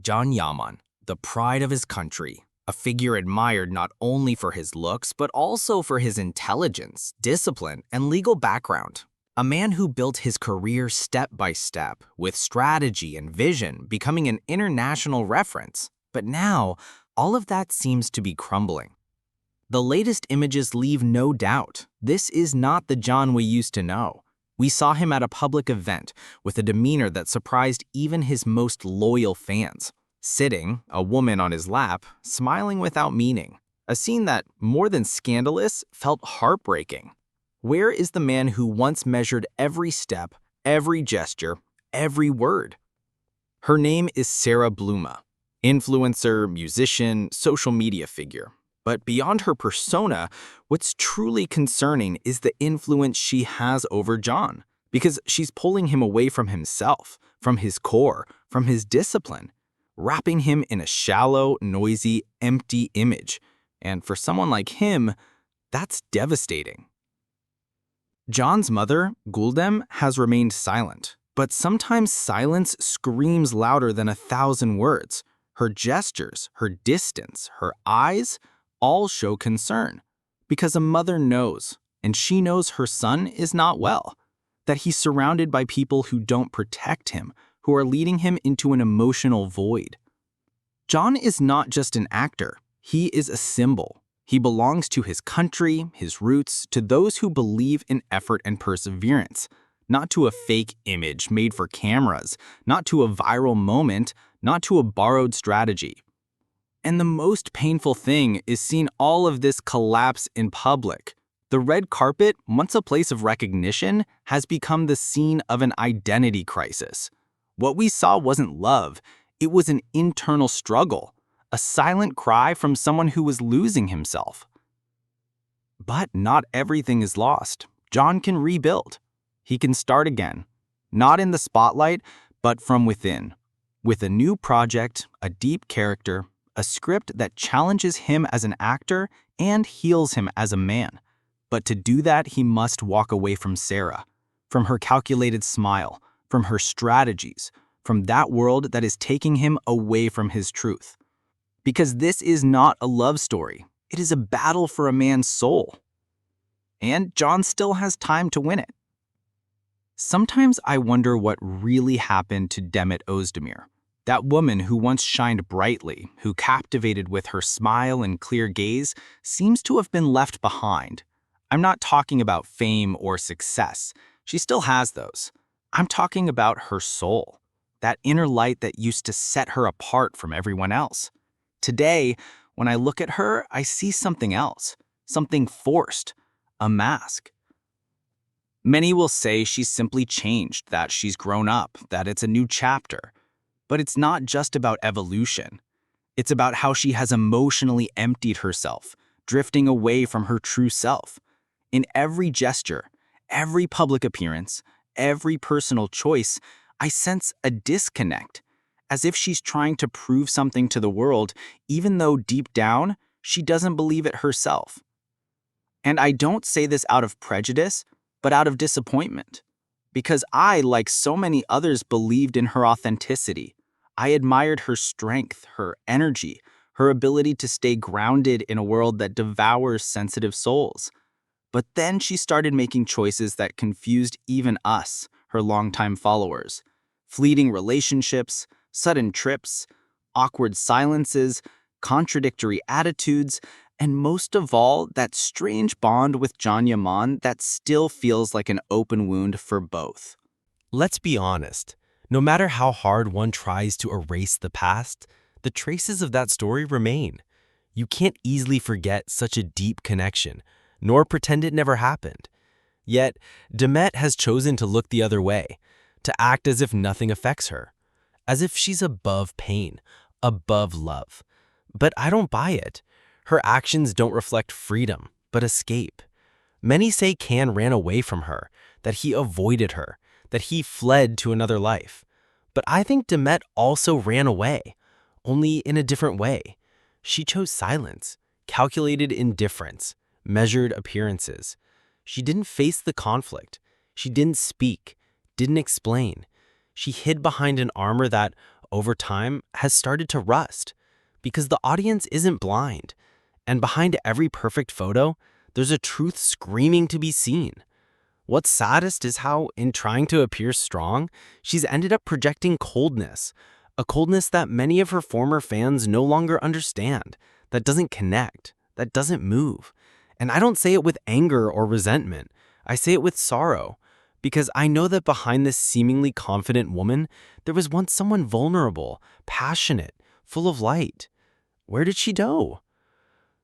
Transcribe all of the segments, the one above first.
John Yaman, the pride of his country, a figure admired not only for his looks but also for his intelligence, discipline, and legal background. A man who built his career step by step, with strategy and vision, becoming an international reference. But now, all of that seems to be crumbling. The latest images leave no doubt. This is not the John we used to know. We saw him at a public event with a demeanor that surprised even his most loyal fans. Sitting, a woman on his lap, smiling without meaning. A scene that, more than scandalous, felt heartbreaking. Where is the man who once measured every step, every gesture, every word? Her name is Sarah Bluma, influencer, musician, social media figure. But beyond her persona, what's truly concerning is the influence she has over John, because she's pulling him away from himself, from his core, from his discipline, wrapping him in a shallow, noisy, empty image. And for someone like him, that's devastating. John's mother, Guldem, has remained silent, but sometimes silence screams louder than 1,000 words. Her gestures, her distance, her eyes all show concern, because a mother knows, and she knows her son is not well, that he's surrounded by people who don't protect him, who are leading him into an emotional void. John is not just an actor, he is a symbol. He belongs to his country, his roots, to those who believe in effort and perseverance, not to a fake image made for cameras, not to a viral moment, not to a borrowed strategy. And the most painful thing is seeing all of this collapse in public. The red carpet, once a place of recognition, has become the scene of an identity crisis. What we saw wasn't love, it was an internal struggle, a silent cry from someone who was losing himself. But not everything is lost. John can rebuild. He can start again, not in the spotlight, but from within, with a new project, a deep character, a script that challenges him as an actor and heals him as a man. But to do that, he must walk away from Sarah, from her calculated smile, from her strategies, from that world that is taking him away from his truth. Because this is not a love story. It is a battle for a man's soul. And John still has time to win it. Sometimes I wonder what really happened to Demet Özdemir. That woman who once shined brightly, who captivated with her smile and clear gaze, seems to have been left behind. I'm not talking about fame or success. She still has those. I'm talking about her soul, that inner light that used to set her apart from everyone else. Today, when I look at her, I see something else, something forced, a mask. Many will say she's simply changed, that she's grown up, that it's a new chapter. But it's not just about evolution. It's about how she has emotionally emptied herself, drifting away from her true self. In every gesture, every public appearance, every personal choice, I sense a disconnect, as if she's trying to prove something to the world, even though deep down, she doesn't believe it herself. And I don't say this out of prejudice, but out of disappointment. Because I, like so many others, believed in her authenticity. I admired her strength, her energy, her ability to stay grounded in a world that devours sensitive souls. But then she started making choices that confused even us, her longtime followers. Fleeting relationships, sudden trips, awkward silences, contradictory attitudes, and most of all, that strange bond with John Yaman that still feels like an open wound for both. Let's be honest. No matter how hard one tries to erase the past, the traces of that story remain. You can't easily forget such a deep connection, nor pretend it never happened. Yet, Demet has chosen to look the other way, to act as if nothing affects her, as if she's above pain, above love. But I don't buy it. Her actions don't reflect freedom, but escape. Many say Can ran away from her, that he avoided her, that he fled to another life. But I think Demet also ran away, only in a different way. She chose silence, calculated indifference, measured appearances. She didn't face the conflict. She didn't speak, didn't explain. She hid behind an armor that over time has started to rust because the audience isn't blind. And behind every perfect photo, there's a truth screaming to be seen. What's saddest is how, in trying to appear strong, she's ended up projecting coldness, a coldness that many of her former fans no longer understand, that doesn't connect, that doesn't move. And I don't say it with anger or resentment. I say it with sorrow, because I know that behind this seemingly confident woman, there was once someone vulnerable, passionate, full of light. Where did she go?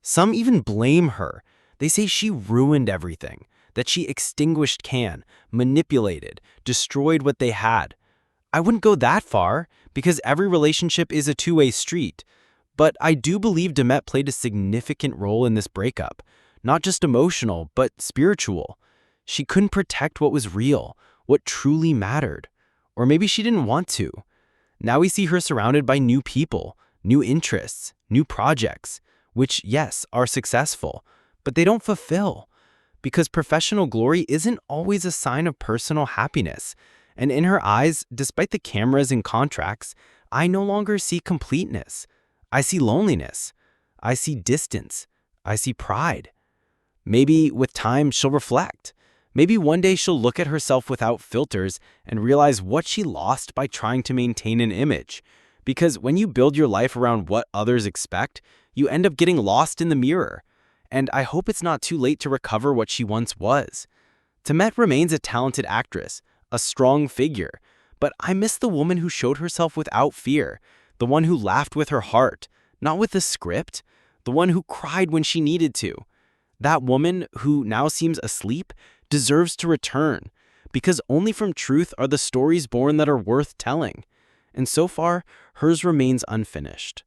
Some even blame her. They say she ruined everything, that she extinguished Can, manipulated, destroyed what they had. I wouldn't go that far, because every relationship is a two-way street. But I do believe Demet played a significant role in this breakup. Not just emotional, but spiritual. She couldn't protect what was real, what truly mattered. Or maybe she didn't want to. Now we see her surrounded by new people, new interests, new projects, which, yes, are successful, but they don't fulfill. Because professional glory isn't always a sign of personal happiness. And in her eyes, despite the cameras and contracts, I no longer see completeness. I see loneliness. I see distance. I see pride. Maybe with time she'll reflect. Maybe one day she'll look at herself without filters and realize what she lost by trying to maintain an image. Because when you build your life around what others expect, you end up getting lost in the mirror. And I hope it's not too late to recover what she once was. Demet remains a talented actress, a strong figure, but I miss the woman who showed herself without fear, the one who laughed with her heart, not with the script, the one who cried when she needed to. That woman, who now seems asleep, deserves to return, because only from truth are the stories born that are worth telling. And so far, hers remains unfinished.